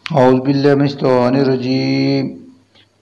اعوذ باللہ من الشیطان الرجیم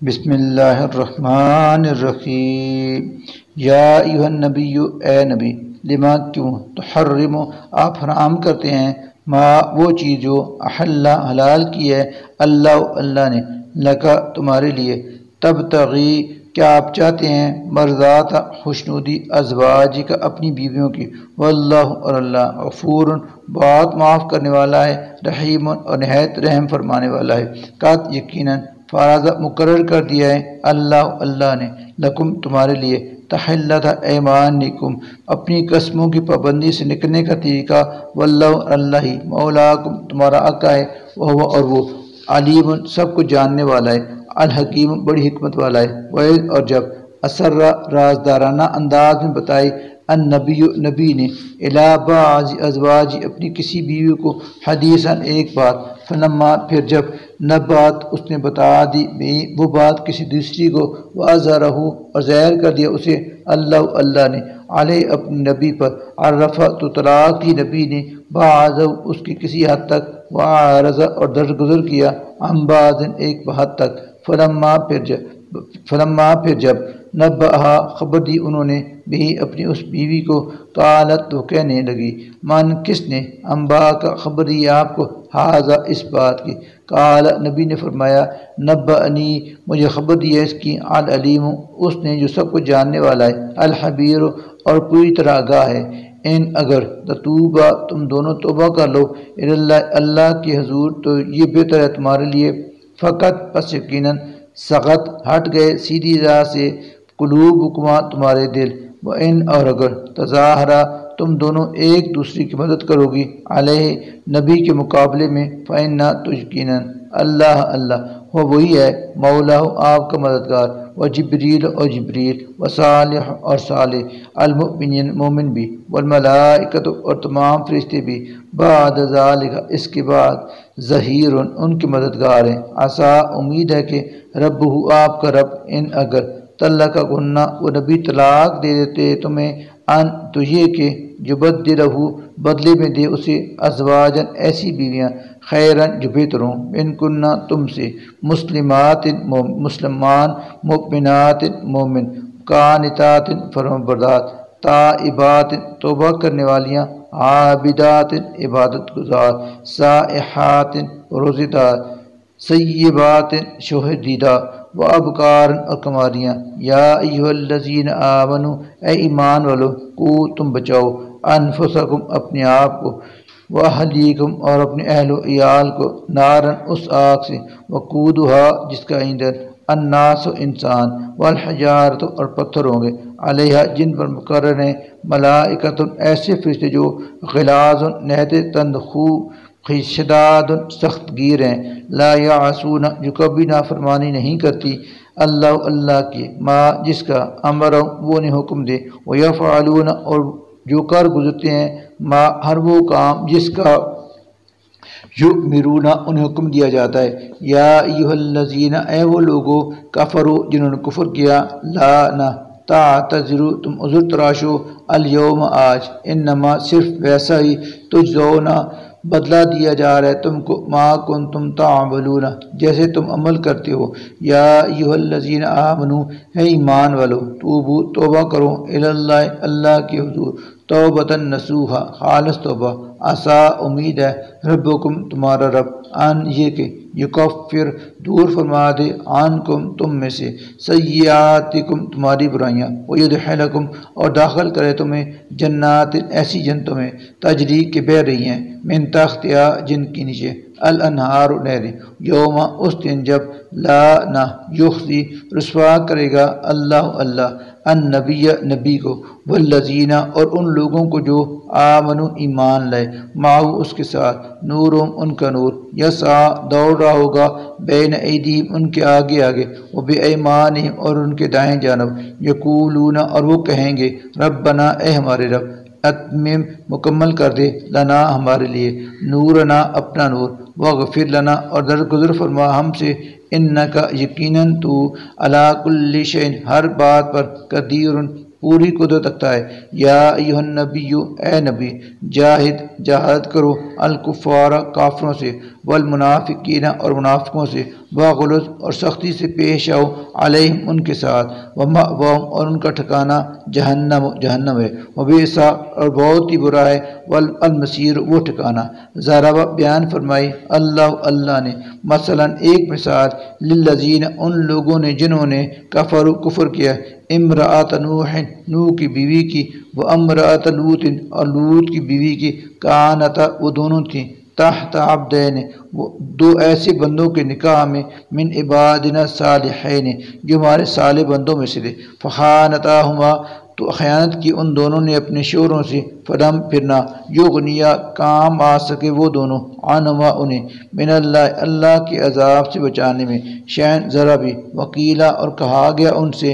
بسم اللہ الرحمن الرحیم یا ایھا النبی اے نبی لما کیوں تحرم آپ حرام کرتے ہیں ما وہ چیز جو احل حلال کی ہے اللہ نے لکا تمہارے لیے تبتغی کیا آپ چاہتے ہیں مرضات خوشنودی ازواج کا اپنی بیویوں کی واللہ اور اللہ غفور بہت معاف کرنے والا ہے رحیم اور نہایت رحم فرمانے والا ہے قط یقیناً فرض مقرر کر دیا ہے اللہ نے لکم تمہارے لیے تحلت ایمانکم اپنی قسموں کی پابندی سے نکلنے کا طریقہ واللہ اللہ ہی مولاکم تمہارا آقا ہے اور وہ علیم سب کو جاننے والا ہے الحکیم بڑی حکمت والا ہے وَإِذْ اور جب اسر رازدارانہ انداز میں بتائی نبی نے الی بعض ازواج اپنی کسی بیوی کو حدیثاً ایک بات فلما پھر جب نبات اس نے بتا دی وہ بات کسی دوسری کو وَأَظْهَرَهُ اور ظاہر کر دیا اسے اللہ نے علیہ اپنے نبی پر عرفہ تو طلاق کی نبی نے بعض اس کی کسی حد تک وعرض اور درگزر کیا عن بعض ایک حد تک فلما پھر جب نبہا خبر دی انہوں نے بھی اپنی اس بیوی کو قالت تو کہنے لگی من کس نے انبا کا خبر دی آپ کو حاضہ اس بات کی قال نبی نے فرمایا نبأنی مجھے خبر دی ہے اس کی العلیم اس نے جو سب کو جاننے والا ہے الحبیر اور پوری طرح آگاہ ہے ان اگر تتوبہ تم دونوں توبہ کر لو اللہ کی حضور تو یہ بہتر ہے تمہارے لیے فقط پس یقیناً سغت ہٹ گئے سیدھی راہ سے قلوبکما تمہارے دل وَإِنْ اور اگر تظاہرہ تم دونوں ایک دوسری کی مدد کرو گی علیہ نبی کے مقابلے میں فَإِنَّ تو یقیناً اللہ وہی ہے مولا آپ کا مددگار وجبریل اور جبریل وصالح اور صالح المؤمنین مومن بھی والملائکۃ اور تمام فرشتے بھی بعد ذالک اس کے بعد ظہیر ان کے مددگار ہیں عسیٰ امید ہے کہ رب آپ کا رب ان اگر طلق گنہ وہ نبی طلاق دے دیتے تمہیں ان تو یہ کہ یبدلہ بدلے میں دے اسے ازواجن ایسی بیویاں خیرن جو بہتر ہوں ان کنہ تم سے مسلمات مسلمان مؤمنات مومن قانتات فرمانبردار تائبات توبہ کرنے والیاں عابدات عبادت گزار سائحات روزے دار سیبات شہدیدہ وابکار اور کماریاں یا ایھا الذین آمنوا اے ایمان والو کو تم بچاؤ انفسکم اپنے آپ کو واہلیکم اور اپنے اہل و عیال کو نارن اس آگ سے وقودھا جس کا ایندھن الناس و انسان والحجارت اور پتھر ہوں گے علیہ جن پر مقرر ہیں ملائکۃ ایسے فرشتے جو غلاظ نہایت تندخو شداد سخت گیر ہیں لا یعصون جو کبھی نافرمانی نہیں کرتی اللہ کی ما جس کا امر وہ انہیں حکم دے ویفعلون اور جو کر گزرتے ہیں ما ہر وہ کام جس کا یؤمرون انہیں حکم دیا جاتا ہے یا ایھا الذین اے وہ لوگو کفروا جنہوں نے کفر کیا لا نہ تعتذروا تم عذر تراشو الیوم آج انما صرف ویسا ہی تجزون بدلہ دیا جا رہا ہے تم کو ما کنتم تعملون جیسے تم عمل کرتے ہو یا ایھا الذین آمنوا ہے ایمان والو توبو توبہ کرو اللہ کے حضور توبۃ نصوحا خالص توبہ عسیٰ امید ہے ربکم تمہارا رب ان یہ کہ یکفر دور فرما دے عنکم تم میں سے سیئاتکم تمہاری برائیاں ویدخلکم اور داخل کرے تمہیں جنات ایسی جنتوں میں تجری کے بہہ رہی ہیں من تحتہا جن کی نیچے الانہار نہریں یوم اس دن جب لا نہ یخزی رسوا کرے گا اللہ نبی کو والذین اور ان لوگوں کو جو آمنوا ایمان لائے معه اس کے ساتھ نورہم ان کا نور یسعی دوڑ رہا ہوگا بین ایدیہم ان کے آگے وبایمانہم اور ان کے دائیں جانب یقولون اور وہ کہیں گے ربنا اے ہمارے رب اتمم مکمل کر دے لنا ہمارے لیے نورنا اپنا نور واغفر لنا اور درگزر فرما ہم سے انکا یقیناً تو علی کل شیء ہر بات پر قدیر پوری قدرت رکھتا ہے یا ایھا النبی اے نبی جاہد کرو الکفار کافروں سے والمنافقین اور منافقوں سے، وغلظ اور سختی سے پیش آؤ علیہم ان کے ساتھ، ومأواہم اور ان کا ٹھکانہ جہنم ہے، وبئس اور بہت ہی برا ہے، والمصیر وہ ٹھکانہ۔ ضرب بیان فرمائی اللہ نے، مثلا ایک مثال، للذین ان لوگوں نے جنہوں نے کفروا کفر کیا، امرأۃ نوح نوح کی بیوی کی، وامرأۃ لوط اور لوط کی بیوی کی، کانتا وہ دونوں تھیں، تحت عبدین وہ دو ایسے بندوں کے نکاح میں، من عبادنا صالحین جو ہمارے صالح بندوں میں سے تھے، فخانتاہما تو خیانت کی ان دونوں نے اپنے شوہروں سے، فلم پھرنا یغنیا کام آ سکے وہ دونوں، عنہما انہیں، من اللہ کے عذاب سے بچانے میں، شین ذرا بھی، وکیلا اور کہا گیا ان سے،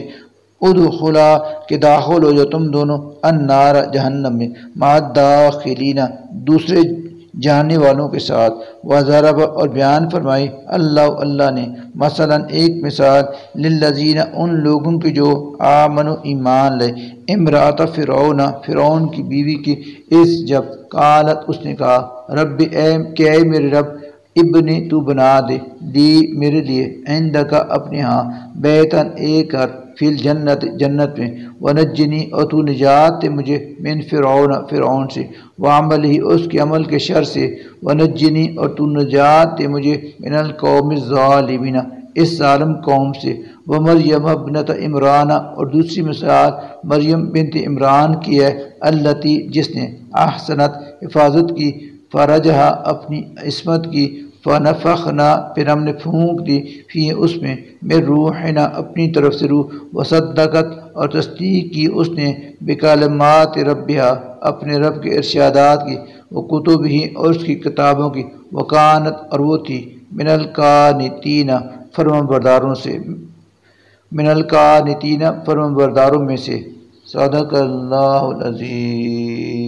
ادخلا کہ داخل ہو جو تم دونوں، النار جہنم میں، مع الداخلین دوسرے جانے والوں کے ساتھ، وضرب اور بیان فرمائی اللہ نے، مثلا ایک مثال، للذین ان لوگوں کی جو آمنوا ایمان لے، امرأۃ فرعون کی بیوی کی، اس جب قالت اس نے کہا، رب اے میرے رب، ابنی تو بنا دے، لی میرے لیے، عندک اپنے ہاں، بیتن ایک گھر، فی الجنت جنت میں، ونجنی اور تو نجات دے مجھے، من فرعون سے، وعملہ اس کے عمل کے شر سے، ونجنی اور تو نجات دے مجھے، من القوم الظالمین اس ظالم قوم سے، ومریم ابنت عمران اور دوسری مثال مریم بنت عمران کی ہے، التی جس نے احسنت حفاظت کی، فرجہا اپنی عصمت کی، فنفخنا پھر ہم نے پھونک دی، فی اس میں، من روحنا اپنی طرف سے روح، وصدقت اور تصدیق کی اس نے، بکلمات ربہا اپنے رب کے ارشادات کی، وکتبہ اور اس کی کتابوں کی، وکانت اور وہ تھی، من القانتین فرمانبرداروں سے، من القانتین فرمانبرداروں میں سے۔ صدق اللہ العظیم۔